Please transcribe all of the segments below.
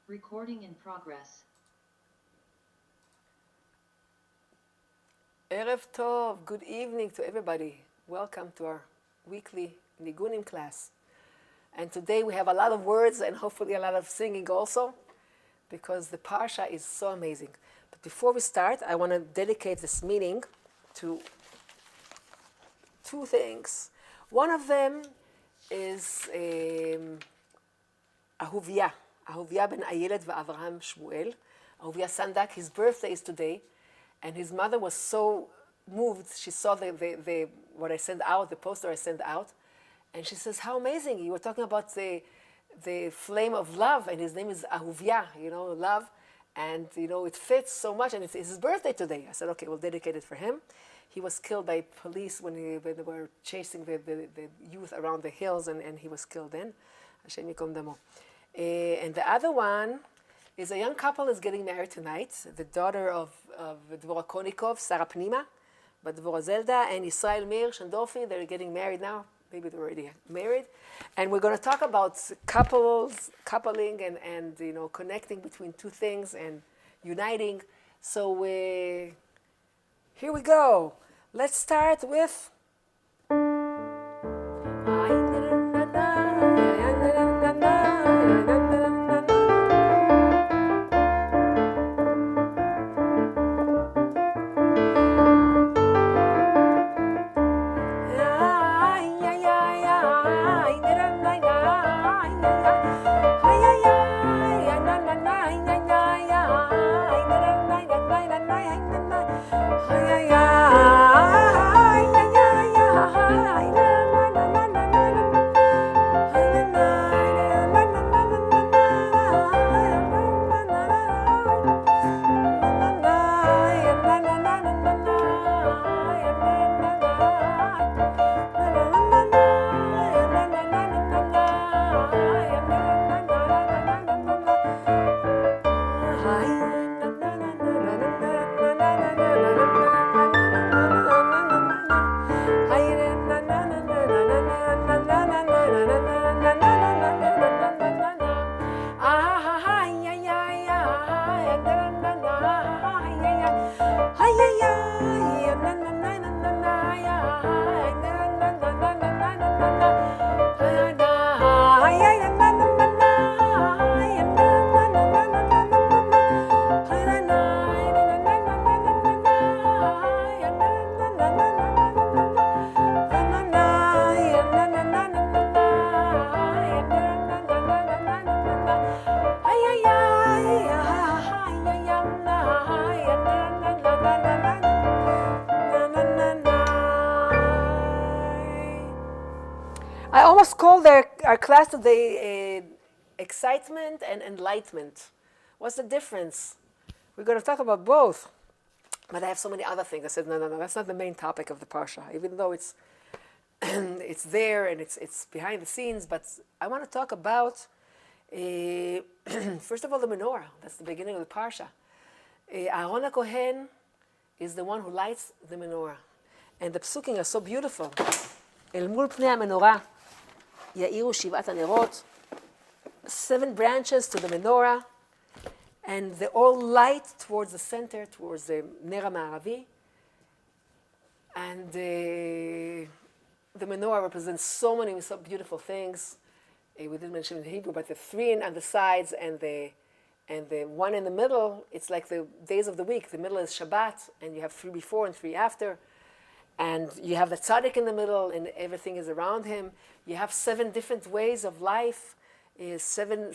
Recording in progress. Erev Tov, good evening to everybody. Welcome to our weekly Nigunim class. And today we have a lot of words and hopefully a lot of singing also, because the Parsha is so amazing. But before we start, I want to dedicate this meeting to two things. One of them is Ahuvia ben Ayelet v'Avraham Shmuel. Ahuvia Sandak, his birthday is today, and his mother was so moved. She saw what I sent out, the poster I sent out, and she says, "How amazing! You were talking about the flame of love, and his name is Ahuvia, love, and it fits so much, and it's his birthday today." I said, "Okay, we'll dedicate it for him." He was killed by police when they were chasing the youth around the hills, and he was killed then. Hashem yikom damo. And the other one is a young couple is getting married tonight. The daughter of Dvorah Konikov, Sarah Pnima, but Dvorah Zelda, and Israel Meir Shandorfi, they're getting married now. Maybe they're already married. And we're going to talk about coupling, and connecting between two things and uniting. So here we go. Let's start with... I almost called our class today Excitement and Enlightenment. What's the difference? We're going to talk about both. But I have so many other things. I said, no, that's not the main topic of the Parsha, even though it's it's there and it's behind the scenes. But I want to talk about, first of all, the Menorah. That's the beginning of the Parsha. Aaron HaKohen is the one who lights the Menorah. And the psukim are so beautiful. אל מול פני המנורה יאירו שבעת הנרות, 7 branches to the menorah, and they all light towards the center, towards the ner המערבי. And the menorah represents so beautiful things. We didn't mention in Hebrew, but the 3 on the sides and the one in the middle, it's like the days of the week. The middle is Shabbat, and you have 3 before and 3 after. And you have the tzaddik in the middle, and everything is around him. You have 7 different ways of life, 7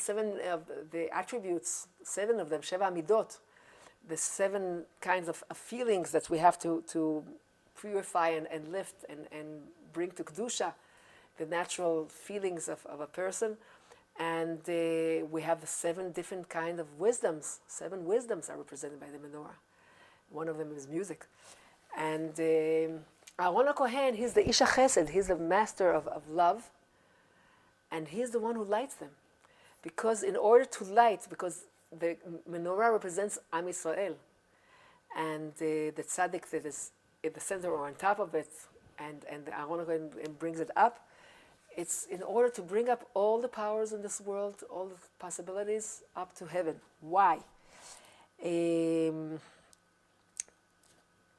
of the attributes, 7 of them, Sheva Midot, the 7 kinds of feelings that we have to purify and lift and bring to Kedusha, the natural feelings of a person. And we have the 7 different kinds of wisdoms. 7 wisdoms are represented by the menorah. One of them is music. And Aaron HaKohen, he's the Ish HaChesed, he's the master of love, and he's the one who lights them. Because in order to light, because the menorah represents Am Yisrael, and the tzaddik that is at the center or on top of it, and the Aaron HaKohen brings it up, it's in order to bring up all the powers in this world, all the possibilities up to heaven. Why?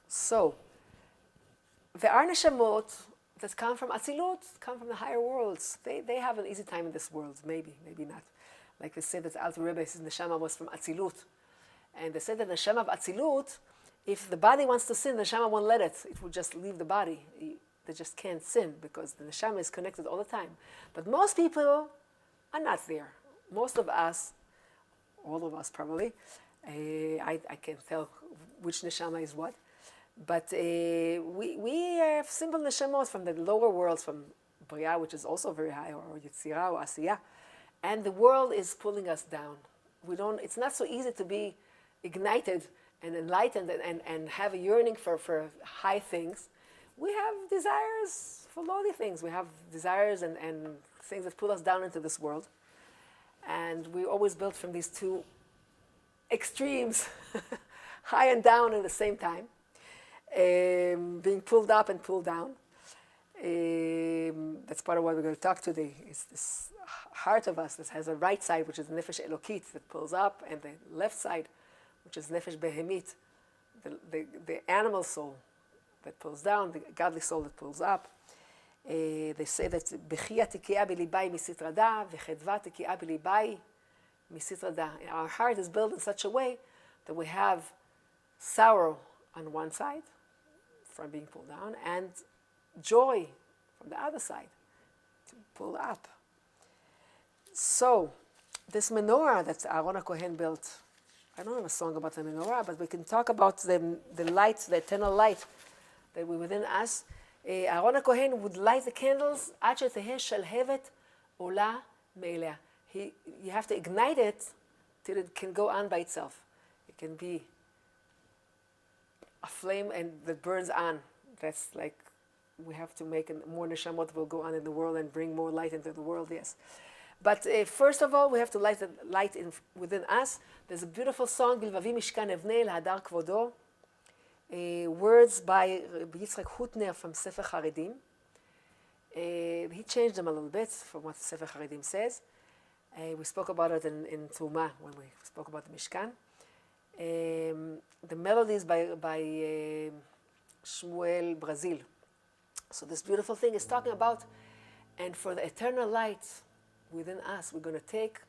So, there are neshamot that come from Atzilut, come from the higher worlds. They have an easy time in this world, maybe not. Like they say that Alter Rebbe's neshama was from Atzilut. And they said that the neshama of Atzilut, if the body wants to sin, the neshama won't let it. It will just leave the body. They just can't sin because the neshama is connected all the time. But most people are not there. Most of us, all of us probably, I can't tell which neshama is what, but we have simple neshamot from the lower worlds, from Bria, which is also very high, or Yetzirah, or Asiyah, and the world is pulling us down. It's not so easy to be ignited and enlightened and have a yearning for high things. We have desires for lowly things. We have desires and things that pull us down into this world. And we're always built from these two extremes, high and down at the same time, being pulled up and pulled down. That's part of what we're going to talk today. It's this heart of us that has a right side, which is the nefesh elokit, that pulls up, and the left side, which is nefesh behemit, the animal soul that pulls down, the godly soul that pulls up. They say that bechia tikia bilibai misitrada, vechedva tikia bilibai misitrada. Our heart is built in such a way that we have sorrow on one side from being pulled down, and joy from the other side to pull up. So, this menorah that Aaron HaKohen built, I don't have a song about the menorah, but we can talk about the light, the eternal light that we within us. Aaron HaKohen would light the candles, עד שתהא שלהבת עולה מאליה. You have to ignite it till it can go on by itself. It can be a flame and that burns on. That's like, we have to make more neshamot will go on in the world and bring more light into the world, yes. But first of all, we have to light the light within us. There's a beautiful song, בלבבי משכן אבנה להדר כבודו. Words by Yitzchak Hutner from Sefer Haredim. He changed them a little bit from what Sefer Haredim says. We spoke about it in Tumah when we spoke about the Mishkan. The melody is by Shmuel Brazil. So this beautiful thing is talking about, and for the eternal light within us, we're going to take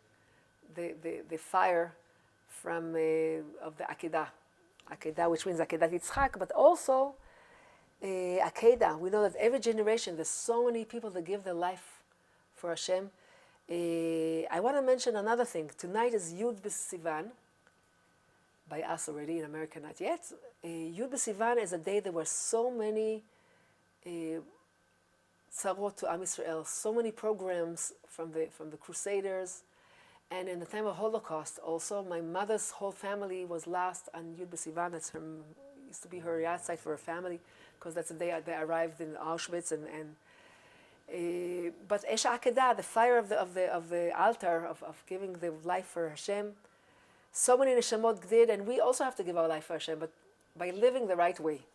the fire from of the Akedah. Akedah, which means Akedat Yitzchak, but also Akedah. We know that every generation, there's so many people that give their life for Hashem. I want to mention another thing. Tonight is Yud B'Sivan, by us already, in America not yet. Yud B'Sivan is a day there were so many tzarot to Am Yisrael, so many programs from the Crusaders. And in the time of Holocaust also, my mother's whole family was lost on Yud B'Sivan. That's used to be her yard site for her family, because that's the day they arrived in Auschwitz. But Esh Akedah, the fire of the altar, of giving the life for Hashem, so many neshamot did, and we also have to give our life for Hashem, but by living the right way.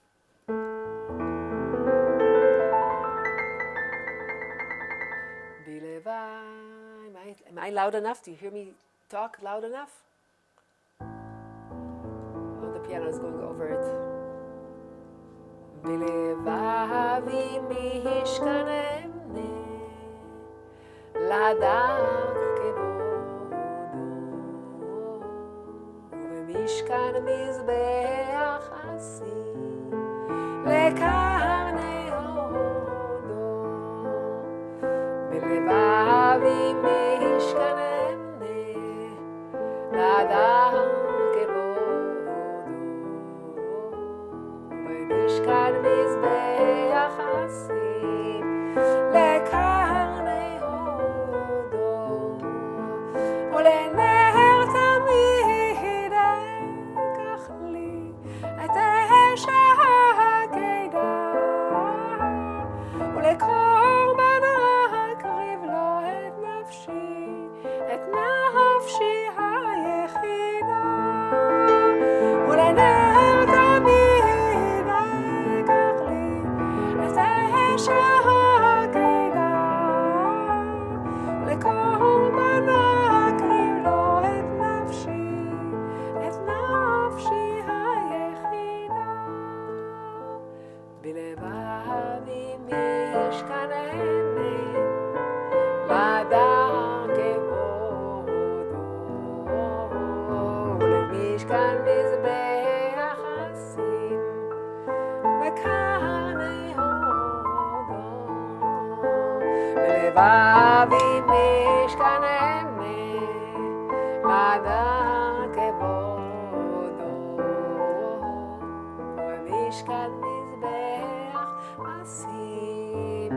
Am I loud enough? Do you hear me talk loud enough? Oh, the piano is going over it. בלבבי משכן אמנה להדר כבודו ובמשכן מזבח עשי לקרני הודו בלבבי משכן אמנה להדר משכן מזבח עשי לקרני הודו ולנר תמיד אקח לי את אש העקדה ולקורבן אקריב לו את נפשי היחידה משכן מזבח אשים בקרני הודו ולבבי משכן אמת אדם כבודו ומשכן מזבח אשים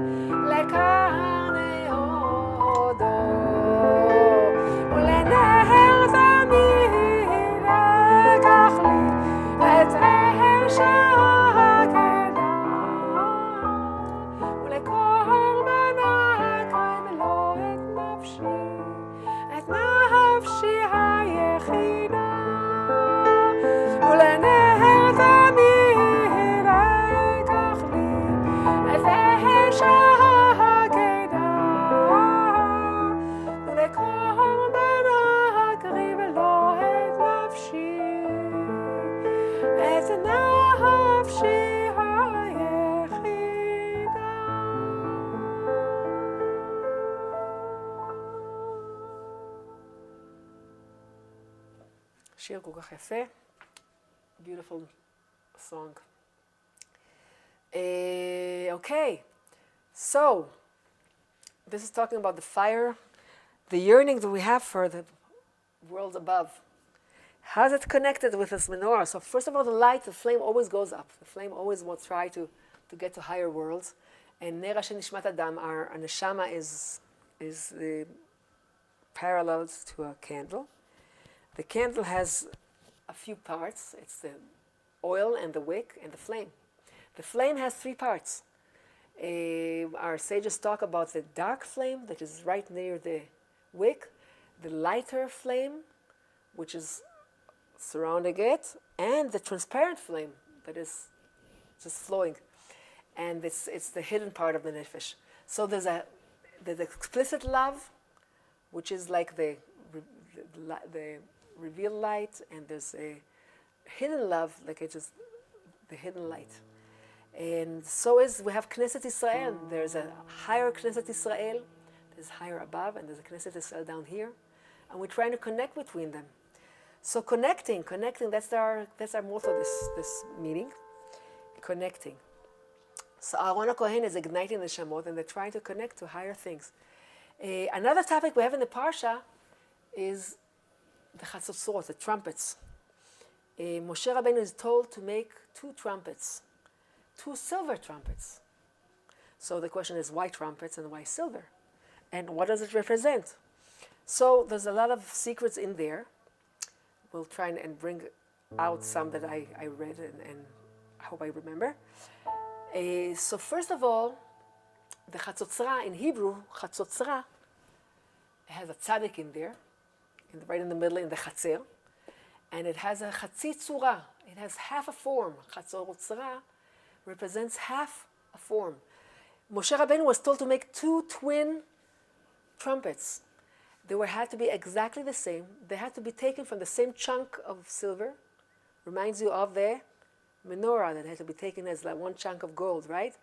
לקרני הודו ולנהר תמיד לקח לי את אש העקדה ולקורבן הקרב לו את נפשי היחידה ולנהר תמיד לקח לי את אש העקדה ולקורבן הקריב לו את נפשי היחידה. שיר כל כך יפה. Beautiful song. Okay, so this is talking about the fire, the yearning that we have for the world above. How's it connected with this menorah? So first of all, the light, the flame always goes up. The flame always will try to get to higher worlds. And Nera Shenishmat Adam, our neshama is the parallels to a candle. The candle has a few parts. It's the oil and the wick and the flame. The flame has three parts. Our sages talk about the dark flame that is right near the wick, the lighter flame, which is surrounding it, and the transparent flame that is just flowing. And it's the hidden part of the nefesh. So there's explicit love, which is like the revealed light, and there's a hidden love, like it's just the hidden light. And so we have Knesset Israel. There's a higher Knesset Israel, there's higher above, and there's a Knesset Israel down here. And we're trying to connect between them. So connecting, that's our motto this meeting. Connecting. So Aaron HaKohen is igniting the Shamot, and they're trying to connect to higher things. Another topic we have in the Parsha is the Chatzotzrot, the trumpets. Moshe Rabbeinu is told to make 2 trumpets, 2 silver trumpets. So the question is, why trumpets and why silver? And what does it represent? So there's a lot of secrets in there. We'll try and bring out some that I read and I hope I remember. So first of all, the Chatzotzra in Hebrew, Chatzotzra, has a tzaddik in there, right in the middle, in the Chatzer, and it has a Chatzi Tzura. It has half a form. Chatzotzra represents half a form. Moshe Rabbeinu was told to make 2 twin trumpets. They had to be exactly the same. They had to be taken from the same chunk of silver. Reminds you of the menorah that had to be taken as like one chunk of gold, right?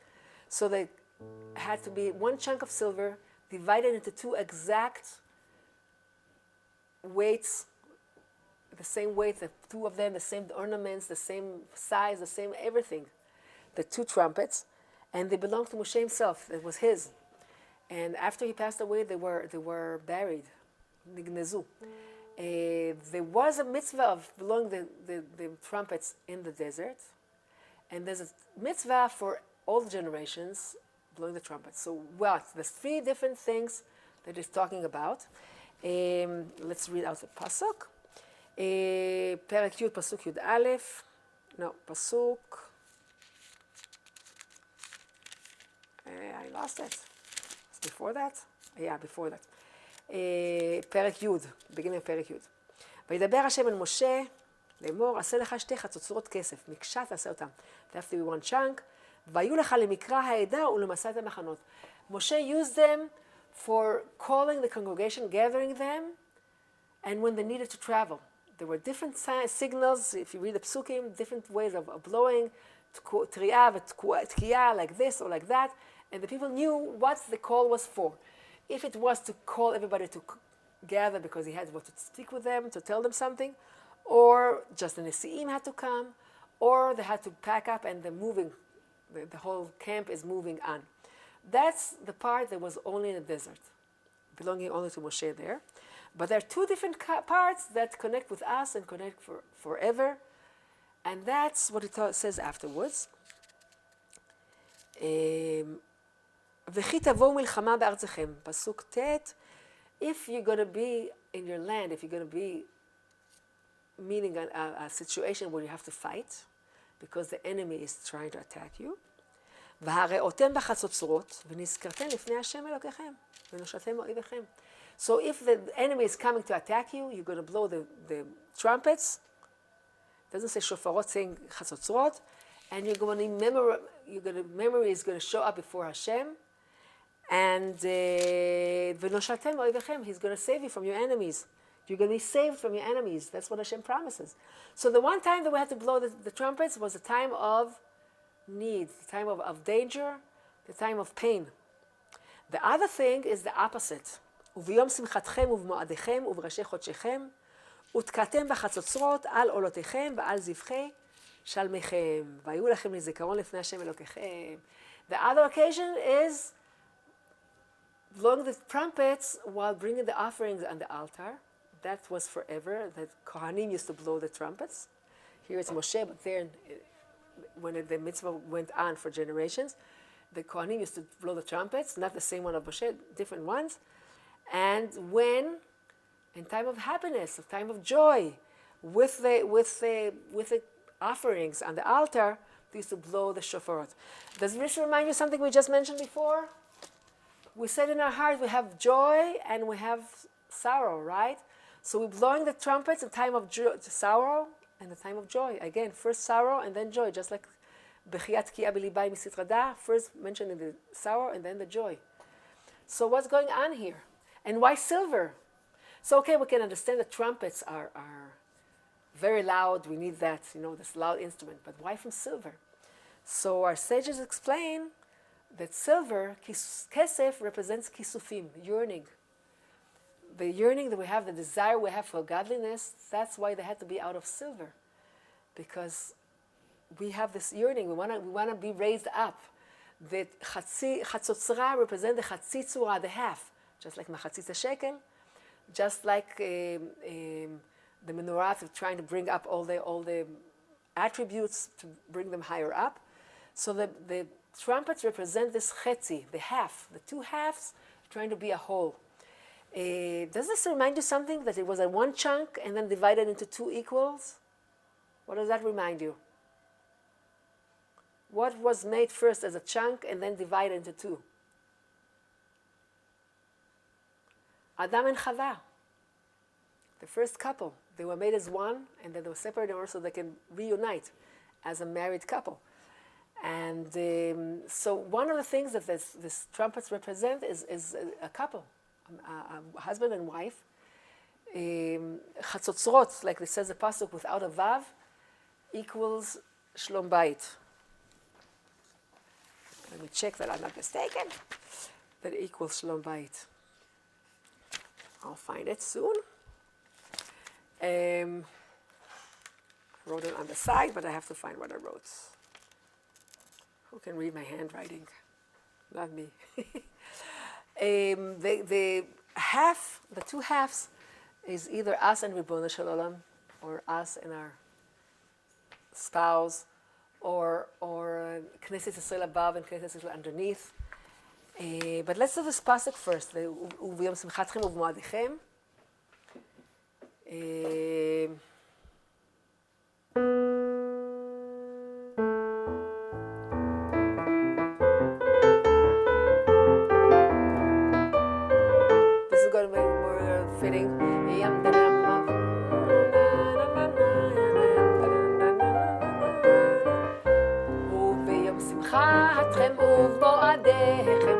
So they had to be one chunk of silver divided into 2 exact weights, the same weight, the 2 of them, the same ornaments, the same size, the same everything. The 2 trumpets, and they belonged to Moshe himself. It was his. And after he passed away, they were buried, nignezu. There was a mitzvah of blowing the trumpets in the desert, and there's a mitzvah for all the generations blowing the trumpets. So what? There's 3 different things that he's talking about. Let's read out the pasuk. פרק י' פסוק י"א. No, pasuk. I lost it. Before that? Yeah, before that. פרק י', beginning of פרק י'. וידבר השם אל משה לאמור, עשה לך 2 חצוצרות כסף, מקשה תעשה אותם. They have to be one chunk. והיו לך למקרא העדה ולמסעת המחנות. Moshe used them for calling the congregation, gathering them, and when they needed to travel. There were different signals, if you read the psukim, different ways of blowing, triya, tkiya, like this or like that, and the people knew what the call was for. If it was to call everybody to gather because he had what to speak with them, to tell them something, or just the Nesi'im had to come, or they had to pack up and the whole camp is moving on. That's the part that was only in the desert, belonging only to Moshe there. But there are two different parts that connect with us and connect forever. And that's what it says afterwards. וכי תבואו מלחמה בארצכם, פסוק ט', if you're going to be in your land, if you're going to be meaning a situation where you have to fight, because the enemy is trying to attack you, והראותם בחצוצרות, ונזכרתם לפני השם אלוקיכם, ונושעתם מאויביכם. So if the enemy is coming to attack you, you're going to blow the trumpets. It doesn't say shofarot, saying chatzotzrot. And memory is going to show up before Hashem. And v'noshatem oivechem, He's going to save you from your enemies. You're going to be saved from your enemies. That's what Hashem promises. So the one time that we had to blow the trumpets was the time of need, the time of danger, the time of pain. The other thing is the opposite. וביום שמחתכם ובמועדיכם ובראשי חודשיכם ותקעתם בחצוצרות על עולותיכם ועל זבחי שלמיכם והיו לכם לזיכרון לפני השם אלוקיכם. The other occasion is blowing the trumpets while bringing the offerings on the altar. That was forever. The Kohanim used to blow the trumpets. Here it's Moshe, but there, when the mitzvah went on for generations, the Kohanim used to blow the trumpets, not the same one of Moshe, different ones. And when, in time of happiness, a time of joy, with the offerings on the altar, they used to blow the shofarot. Does this remind you something we just mentioned before? We said in our heart we have joy and we have sorrow, right? So we're blowing the trumpets in time of sorrow and the time of joy. Again, first sorrow and then joy, just like Bechiyat Ki'a B'libai Misitrada, first mentioned in the sorrow and then the joy. So what's going on here? And why silver? So okay, we can understand that trumpets are very loud. We need that, this loud instrument. But why from silver? So our sages explain that silver, kesef, represents kisufim, yearning. The yearning that we have, the desire we have for godliness, that's why they had to be out of silver. Because we have this yearning, we want to be raised up. The chatzotzra represent the chatzitzura, the half. Just like machatzit shekel, just like the Menorah, trying to bring up all the attributes to bring them higher up. So the trumpets represent this chetzi, the half, the two halves, trying to be a whole. Does this remind you something, that it was a one chunk and then divided into two equals? What does that remind you? What was made first as a chunk and then divided into two? Adam and Chava, the first couple, they were made as one, and then they were separated in order so they can reunite as a married couple. And so one of the things that this trumpets represent is a couple, a husband and wife. Chatzotzrot, like it says the pasuk, without a vav, equals shlom bayit. Let me check that I'm not mistaken. That equals shlom bayit. I'll find it soon. I wrote it on the side, but I have to find what I wrote. Who can read my handwriting? Not me. The two halves, is either us and Ribono Shel Olam, or us and our spouse, or Knesset Yisrael above and Knesset Yisrael underneath. But let's do this pasuk first. וביום שמחתכם ובמועדיכם. This is going to be more fitting. וביום שמחתכם ובמועדיכם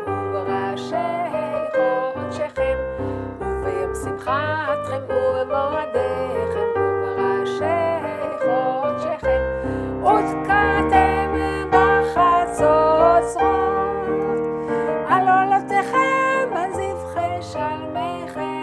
שמחתכם ובמועדיכם ובראשי חודשיכם ותקעתם בחצוצרות על עולותיכם בזבחי שלמיכם.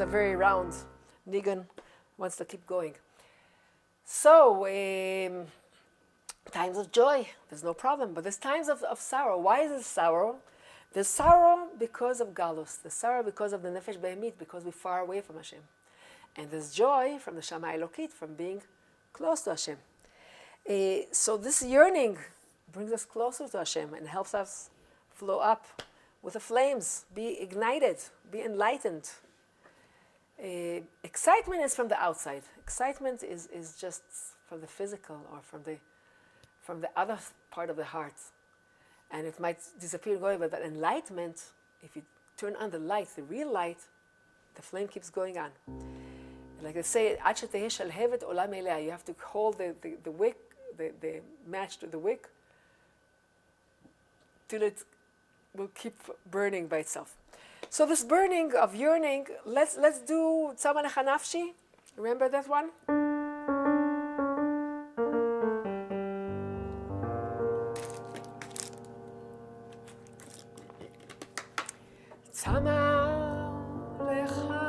are very round. Nigun wants to keep going. So, times of joy, there's no problem. But there's times of sorrow. Why is it sorrow? There's sorrow because of galus. There's sorrow because of the nefesh behemit, because we're far away from Hashem. And there's joy from the Shama Elokit, from being close to Hashem. So this yearning brings us closer to Hashem and helps us flow up with the flames, be ignited, be enlightened. Excitement is from the outside. Excitement is just from the physical or from the other part of the heart. And it might disappear and go away, but that enlightenment, if you turn on the light, the real light, the flame keeps going on. Like they say, you have to hold the wick, the match to the wick, till it will keep burning by itself. So this burning of yearning, let's do tzama lecha nafshi. Remember that one? tzama lecha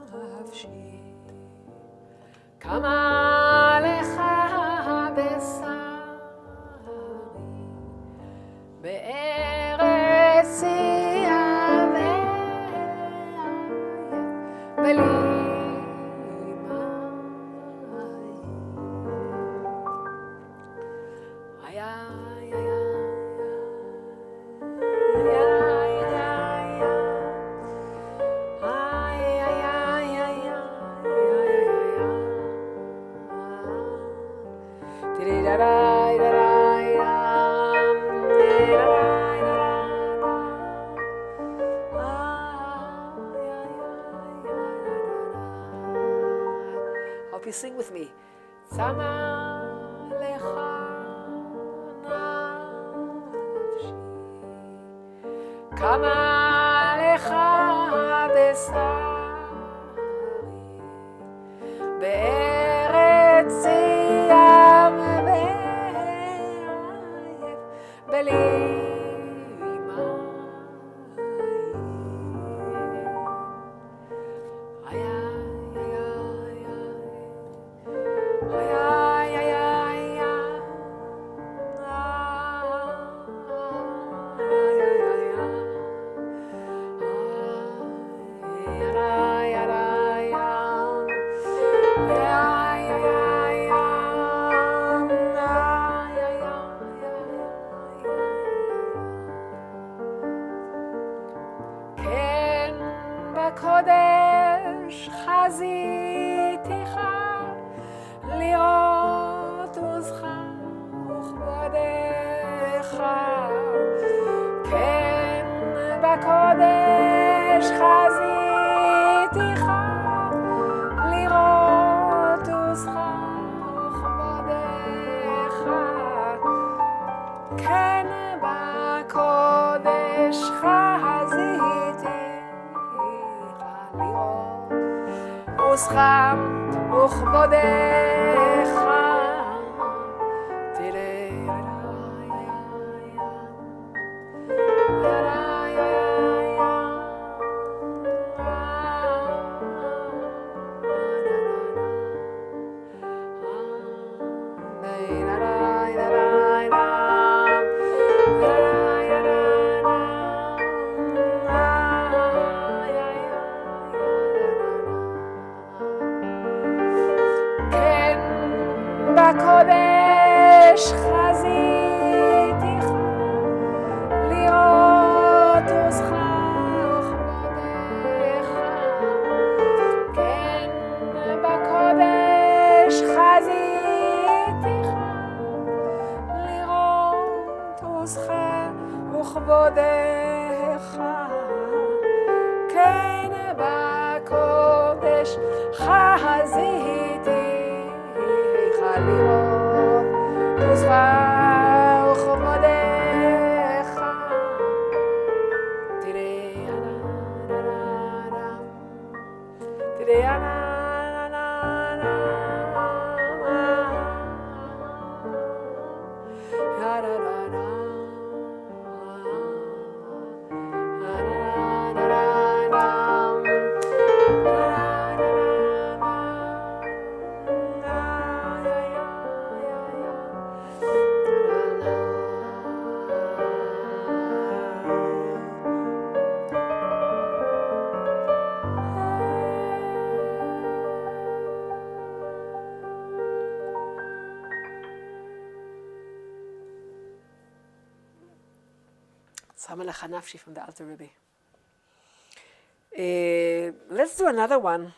nafshi, kama lecha besari, בארץ Hope you sing with me. tzama lecha nafshi, kama lecha besari, בארץ ים ועייף בלי קודש חזיתיך להיות עוזך וכבודך, כן בקודש חזיתיך לראות עוזך וכבודך, כן בקודש חזיתיך עוזך וכבודך. בקודש חזיתיך להיות עוזך וכבודך, כן בקודש חזיתיך לראות עוזך וכבודך, כן בקודש חזיתיך לראות עוזך וכבודך. Sama lecha nafshi from the Alter Rebbe. Let's do another one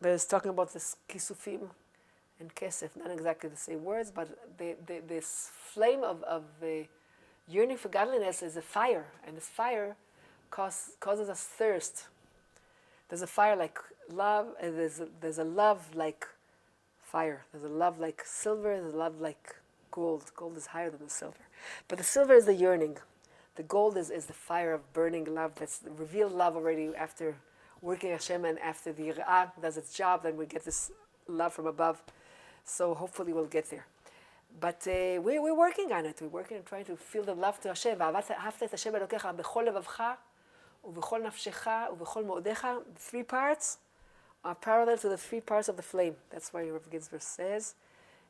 that is talking about this kisufim and kesef, not exactly the same words, but this flame of yearning for godliness is a fire, and this fire causes us thirst. There's a fire like love, and there's a love like fire. There's a love like silver, there's a love like gold. Gold is higher than the silver. But the silver is the yearning. The gold is the fire of burning love, that's the revealed love already after working Hashem, and after the Yirah does its job, then we get this love from above. So hopefully we'll get there. But we're working on it. We're working on trying to feel the love to Hashem. ואהבת את השם אלוקיך בכל לבבך ובכל נפשך ובכל מאודיך. The 3 parts are parallel to the 3 parts of the flame. That's why Rav Ginsburg says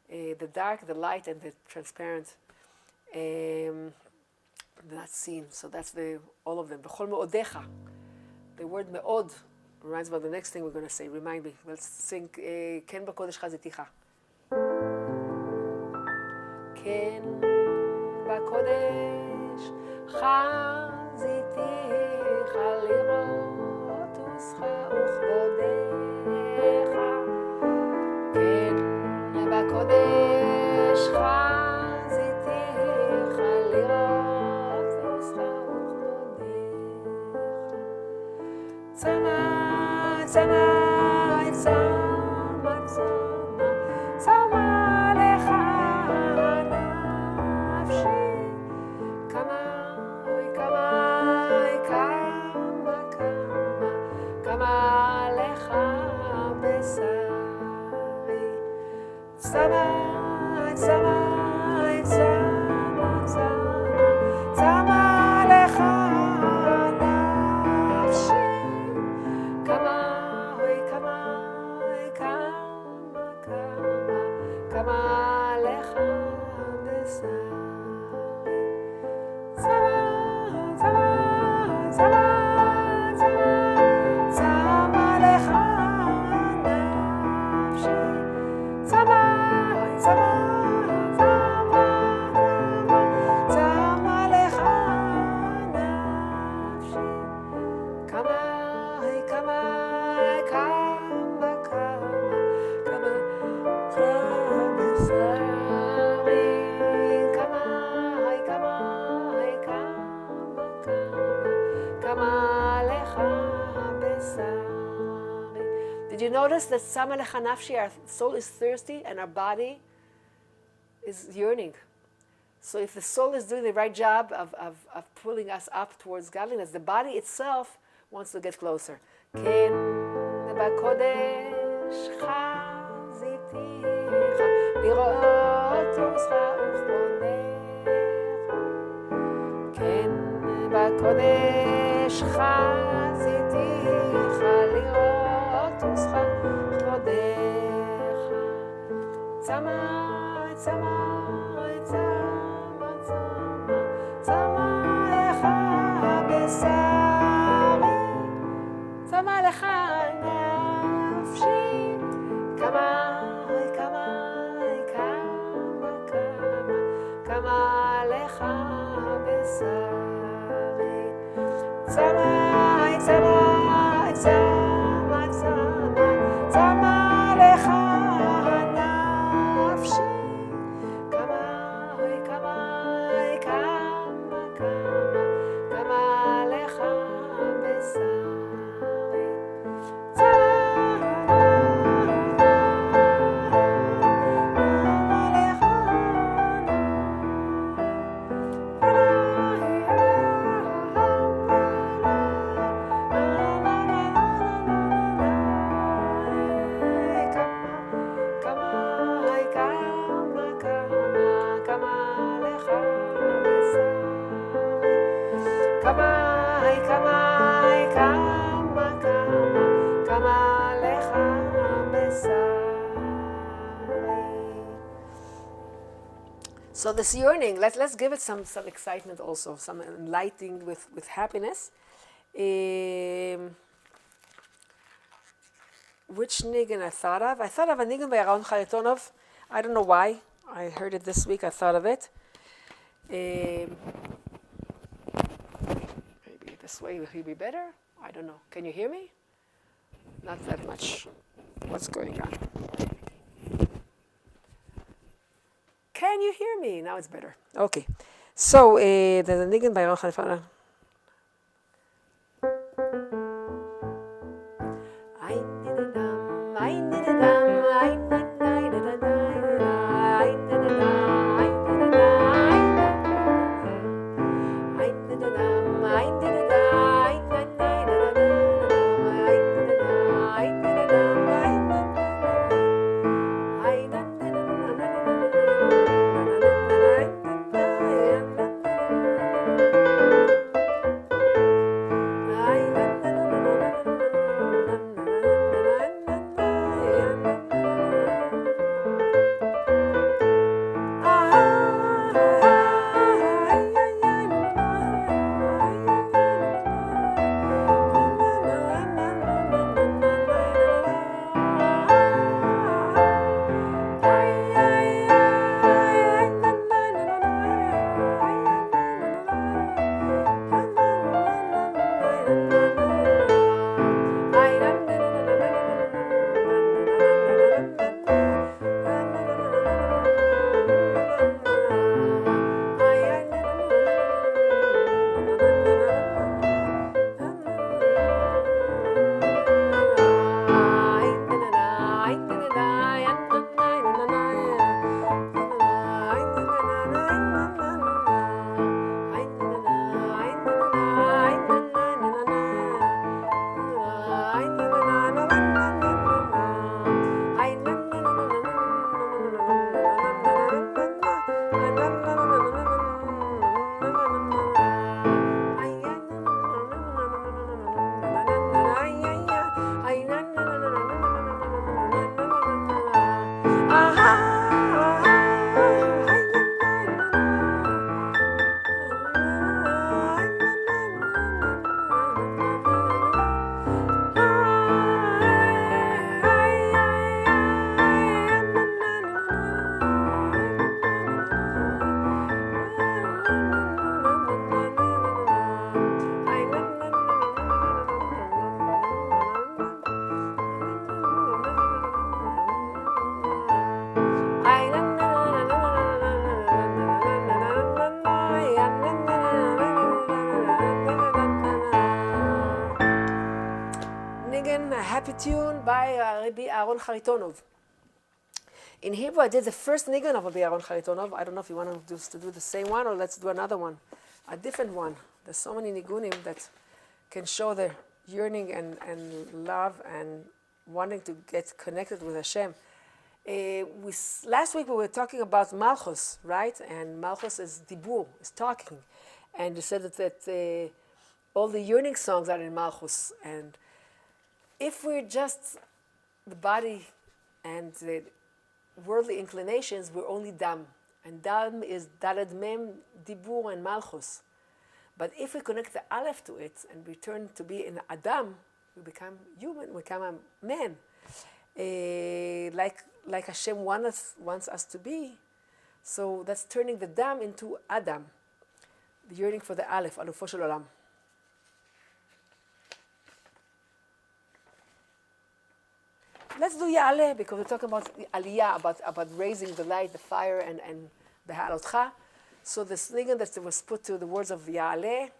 the dark, the light, and the transparent. Not seen. So that's all of them. בכל מאודיך. The word מאוד reminds me of the next thing we're going to say. Remind me. Let's sing כן בקודש חזיתיך. כן בקודש חזיתיך לראות עוזך וכבודך. כן בקודש חזיתיך לראות עוזך וכבודך. צמא צמא צמא צמא צמא לך נפשי. כמה כמה כמה כמה לך בשרי. צמא צמא צמא צמא צמא לך נפשי. כמה כמה כמה כמה לך בשרי. צמא צמא צמא צמא צמא לך נפשי. צמא צמא צמא צמא לך נפשי. כמה כמה כמה כמה כמה בשרי. כמה כמה כמה לך בשרי. Did you notice that sama lecha nafshi, our soul is thirsty and our body is yearning? So if the soul is doing the right job of pulling us up towards godliness, the body itself wants to get closer. כן בקודש חזיתיך לראות עוזך וכבודך. כן בקודש חזיתיך לראות עוזך וכבודך. צמא צמא צמא צמא צמא לך בשרי. צמא לך נפשי. כמה כמה כמה כמה כמה לך בשרי. צמא צמא צמא צמא צמא לך נפשי. כמה כמה כמה כמה כמה לך בשרי. So this yearning, let's give it some excitement also, some enlightening with happiness. Which niggin I thought of? I thought of a niggin by Aaron Charitonov. I don't know why. I heard it this week. I thought of it. this way will be better. I don't know. Can you hear me? Not that much. What's going on? Can you hear me? Now it's better. Okay. So, there's a niggin by Roch Hanifana. Happy tune by Rabbi Aaron Charitonov. In Hebrew, I did the first nigun of Rabbi Aaron Charitonov. I don't know if you want to do the same one or let's do another one, a different one. There's so many nigunim that can show the yearning and love and wanting to get connected with Hashem. Last week we were talking about Malchus, right? And Malchus is dibur, is talking. And you said that all the yearning songs are in Malchus. And if we're just the body and the worldly inclinations, we're only dam. And dam is daled mem, dibur, and Malchus. But if we connect the aleph to it and return to be an Adam, we become human, we become a man. Like Hashem wants us to be. So that's turning the dam into Adam. The yearning for the aleph, alufo shel olam. Let's do Ya'aleh, because we're talking about Aliyah, about raising the light, the fire, and the Ha'alotcha. So the snigan that was put to the words of Ya'aleh.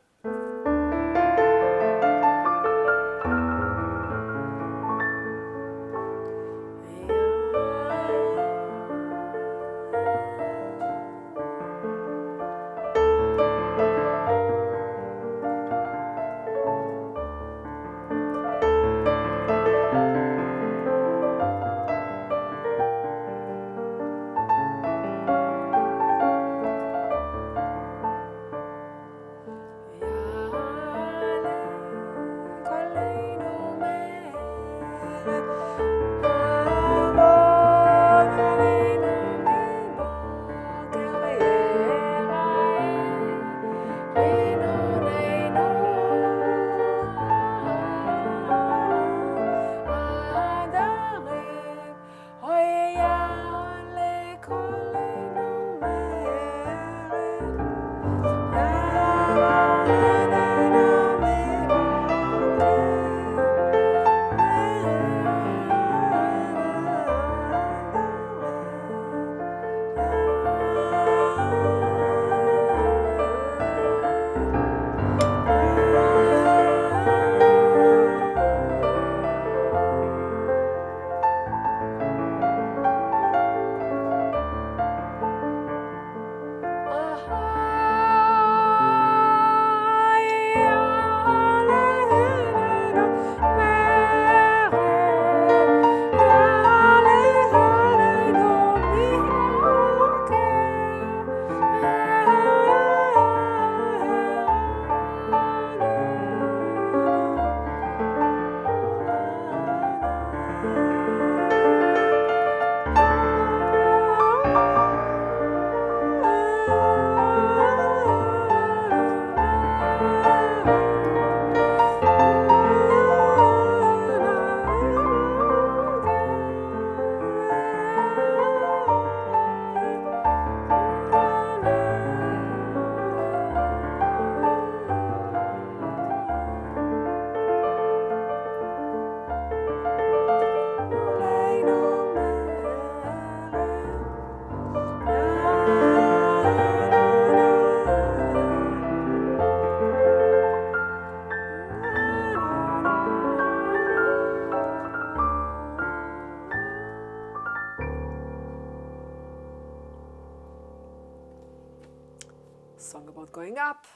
song about going up,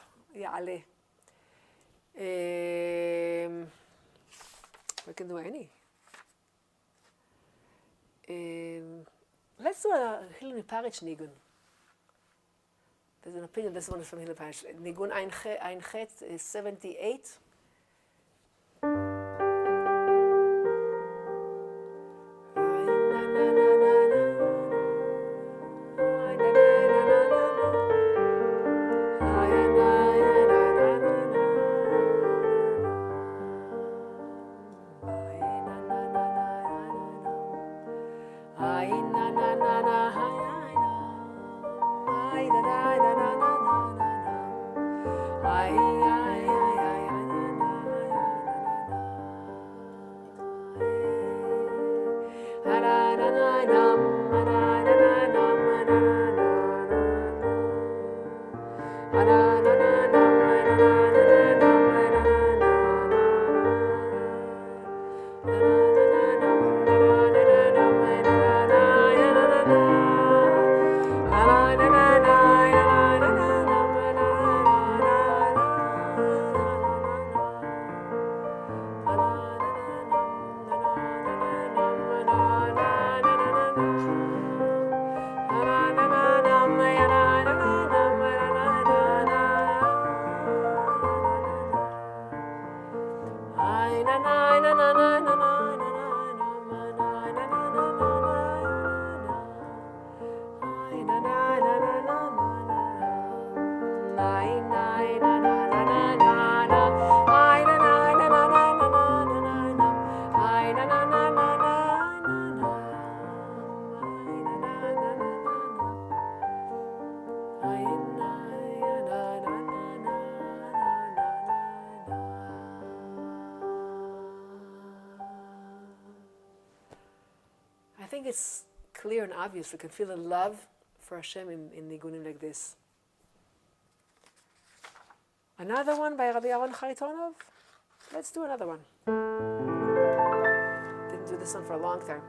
יעלה. We can do any. Let's do a Hilary Parrish nigun. There's an opinion, this one is from Hilary Parrish. Nigun Ein Chet, 78. I think it's clear and obvious. We can feel the love for Hashem in nigunim like this. Another one by Rabbi Aaron Charitonov. Let's do another one. Didn't do this one for a long time.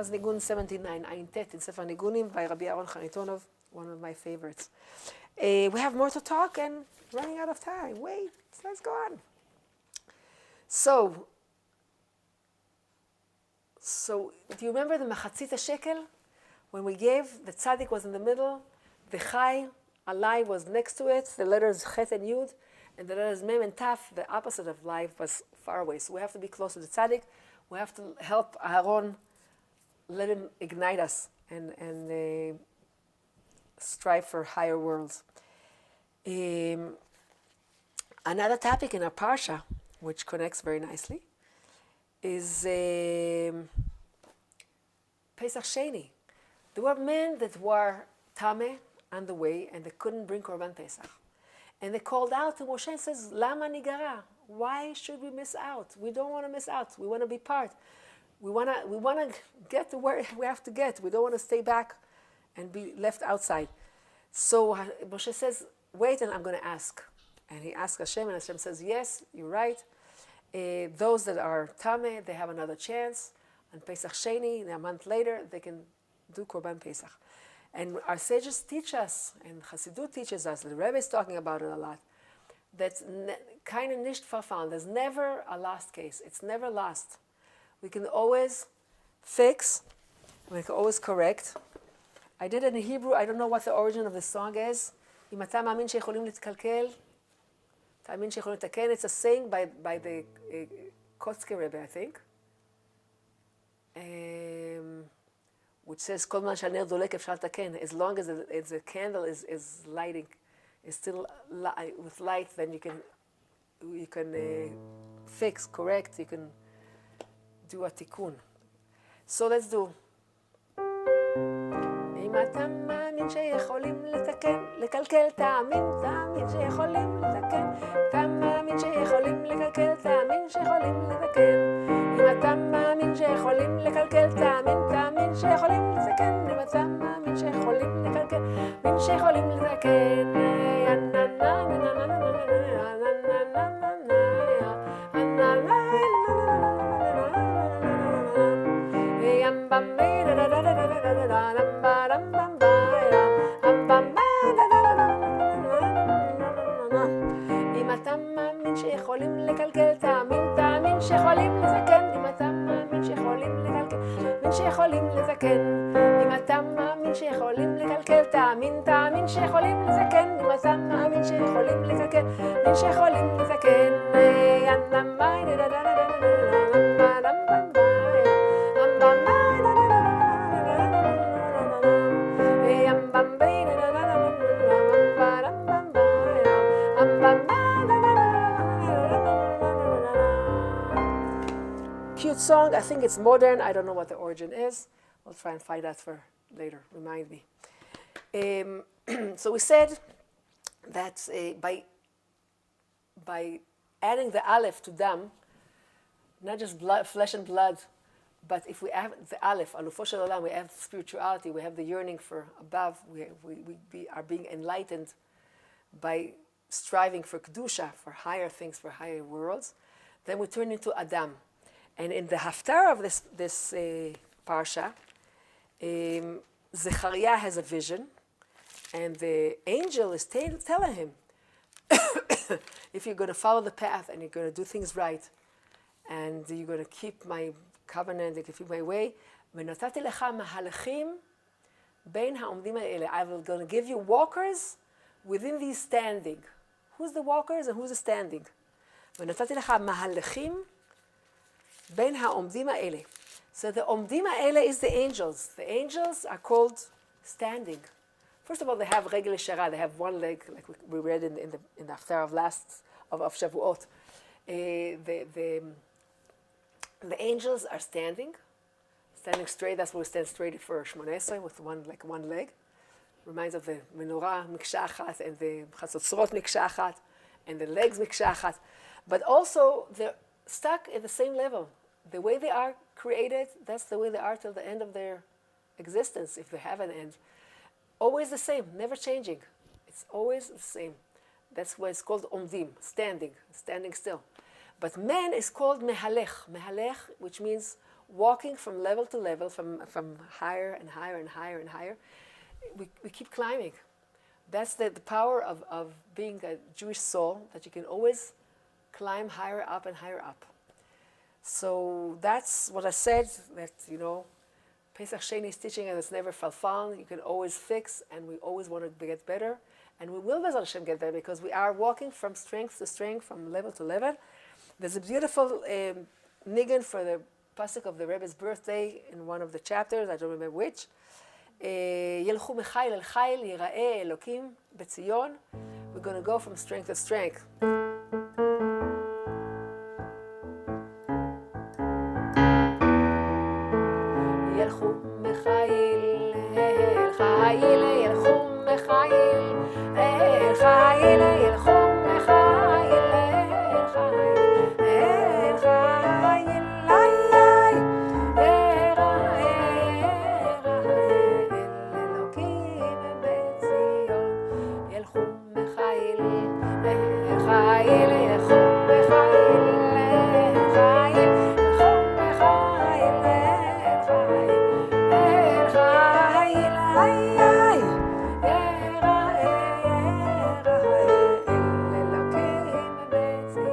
was ניגון 79, עין ט' in ספר ניגונים by רבי אהרון חניתונוב, one of my favorites. We have more to talk and running out of time. Wait, let's go on. So do you remember the מחצית השקל? When we gave, the tzaddik was in the middle, the chai, alai was next to it, the letters chet and yud, and the letters mem and taf, the opposite of life, was far away. So we have to be close to the tzaddik. We have to help Aaron, let him ignite us and strive for higher worlds. Another topic in our parsha, which connects very nicely, is Pesach Sheni. There were men that were tameh on the way, and they couldn't bring Korban Pesach. And they called out to Moshe and says, Lama nigara? Why should we miss out? We don't want to miss out. We want to be part. We want to get to where we have to get. We don't want to stay back and be left outside. So Moshe says, wait, and I'm going to ask. And he asks Hashem, and Hashem says, yes, you're right. Those that are tameh, they have another chance. On Pesach Sheni, a month later, they can do Korban Pesach. And our sages teach us, and Chassidut teaches us, the Rebbe is talking about it a lot, that's kind of nicht verfahren. There's never a last case. It's never lost. We can always fix, we can always correct. I did it in Hebrew. I don't know what the origin of the song is. אם אתה מאמין שיכולים להתקלקל, תאמין שיכולים לתקן. It's a saying by the Kotzke Rebbe, I think. Which says, כל זמן שהנר דולק אפשר לתקן. As long as the candle is lighting, is still with light, then you can fix, correct, you can do a tikkun. So let's do. אם אתה מאמין שיכולים לתקן, לקלקל, תאמין שיכולים לתקן. אתה מאמין שיכולים לקלקל, תאמין שיכולים לתקן. אם אתה מאמין שיכולים לקלקל, תאמין שיכולים לתקן. אם אתה מאמין שיכולים לקלקל, מאמין שיכולים לתקן. אם אתה מאמין שיכולים לקלקל, תאמין שיכולים לזקן. אם אתה מאמין שיכולים לקלקל, מאמין שיכולים לזקן. אם אתה מאמין שיכולים לקלקל, תאמין שיכולים לזקן. אם אתה מאמין שיכולים לקלקל, מאמין שיכולים לזקן. Cute song. I think it's modern. I don't know what the origin is. We'll try and find out for later. Remind me. So we said that by adding the aleph to dam, not just blood, flesh and blood, but if we have the aleph, alufo shel olam, we have spirituality, we have the yearning for above, we are being enlightened by striving for kedusha, for higher things, for higher worlds, then we turn into Adam. And in the haftarah of this parsha, Zechariah has a vision, and the angel is telling him, if you're going to follow the path and you're going to do things right, and you're going to keep my covenant, you can keep my way, ונתתי לך מהלכים בין העומדים האלה. I'm going to give you walkers within these standing. Who's the walkers and who's the standing? ונתתי לך מהלכים בין העומדים האלה. So the עומדים האלה is the angels. The angels are called standing. First of all, they have רגל ישרה. They have one leg, like we read in the haftarah of Shavuot. The angels are standing straight. That's why we stand straight for Shmoneh Esrei with one leg. Reminds of the Menorah מקשה אחת, and the חצוצרות מקשה אחת, and the legs מקשה אחת. But also, they're stuck at the same level. The way they are created, that's the way they are till the end of their existence, if they have an end. Always the same, never changing. It's always the same. That's why it's called omdim, standing still. But man is called mehalech, which means walking from level to level, from higher and higher and higher and higher. We keep climbing. That's the power of being a Jewish soul, that you can always climb higher up and higher up. So that's what I said, that, you know, Pesach Sheni is teaching us it's never falfan. You can always fix, and we always want to get better. And we will, Bezrat Hashem, get better, because we are walking from strength to strength, from level to level. There's a beautiful nigun for the pasuk of the Rebbe's birthday in one of the chapters, I don't remember which. ילכו מחיל אל חיל, ייראה אלוקים בציון. We're going to go from strength to strength. ילכו מחיל אל חיל, ילכו מחיל אל חיל, ילכו מחיל אל חיל, אל חיל, איי, ייראה אלוקים בציון. ילכו מחיל אל חיל, ילכו מחיל אל חיל, ילכו מחיל אל חיל, איי, איי, ייראה אלוקים בציון.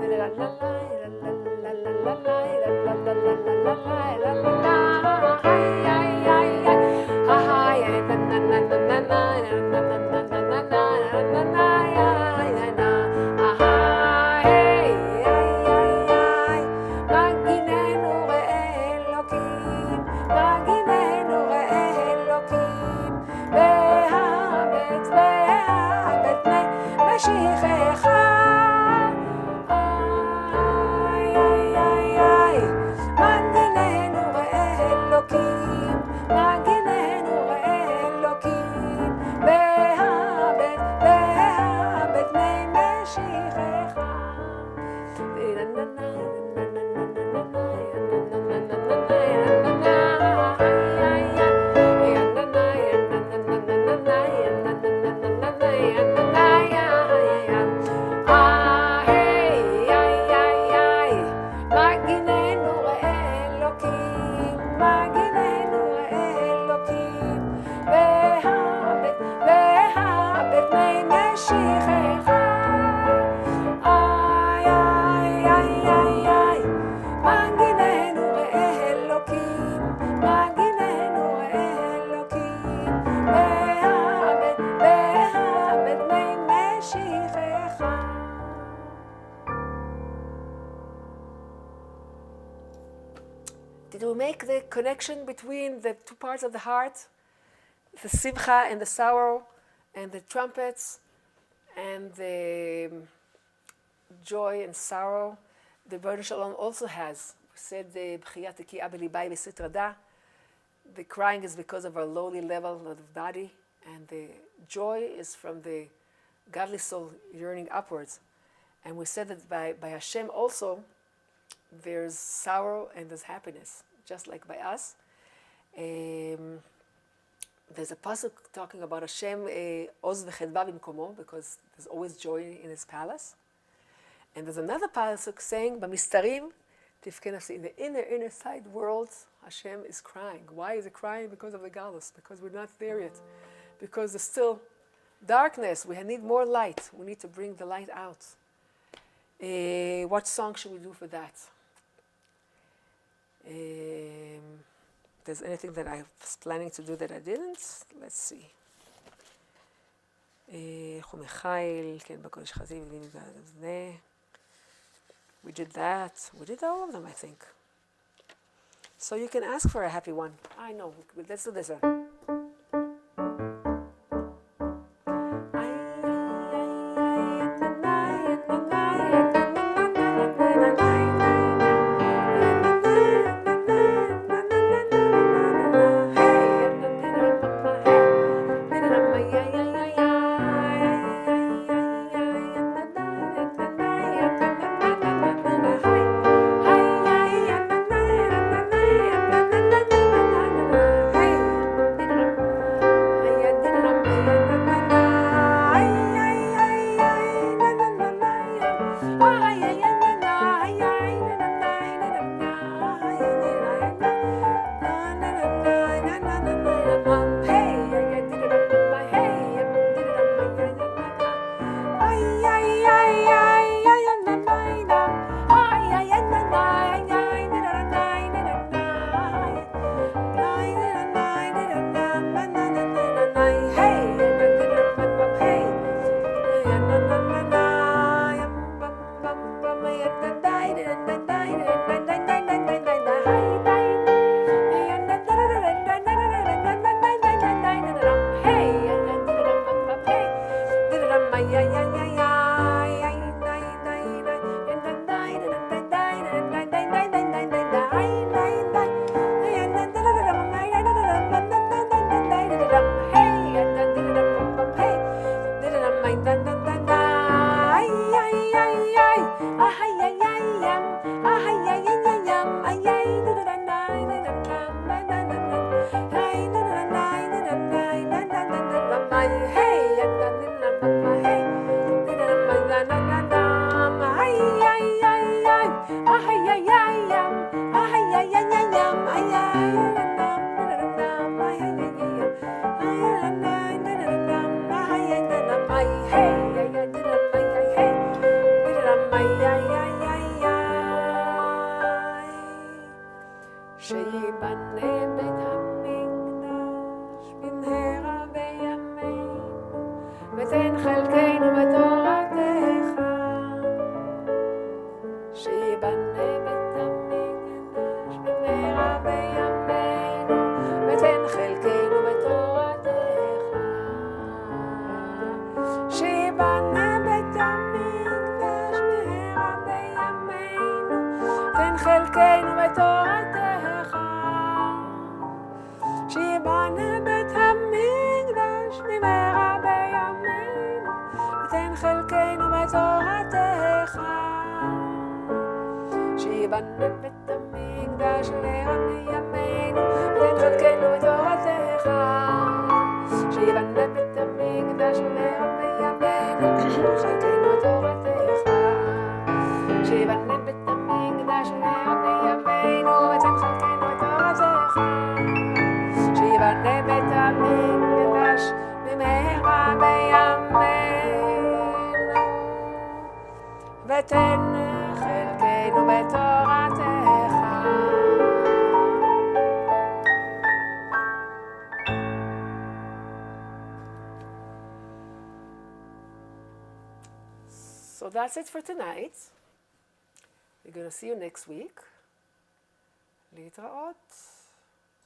לה לה לה לה לה לה לה Did we make the connection between the two parts of the heart, the simcha and the sorrow, and the trumpets, and the joy and sorrow? The B'nai Shalom also has. We said the b'chiyat teki'a b'libai b'sitrada. The crying is because of our lowly level of the body, and the joy is from the godly soul yearning upwards. And we said that by Hashem also, there's sorrow and there's happiness, just like by us. There's a pasuk talking about Hashem, oz v'chedva b'mkomo, because there's always joy in his palace. And there's another pasuk saying, b'mistarim tivke nafsi, in the inner side world, Hashem is crying. Why is he crying? Because of the galus, because we're not there yet. Because there's still darkness. We need more light. We need to bring the light out. What song should we do for that? There's anything that I was planning to do that I didn't? Let's see. We did that. We did all of them, I think. So you can ask for a happy one. I know. Let's do this one. שיבנה בית המקדש במהרה בימינו, ותן חלקנו את תורתך. שיבנה בית המקדש במהרה בימינו, ותן חלקנו את תורתך. שיבנה בית המקדש במהרה בימינו, ותן חלקנו את תורתך. שיבנה בית המקדש במהרה בימינו, ותן חלקנו בתורתך. So that's it for tonight. We're going to see you next week. להתראות.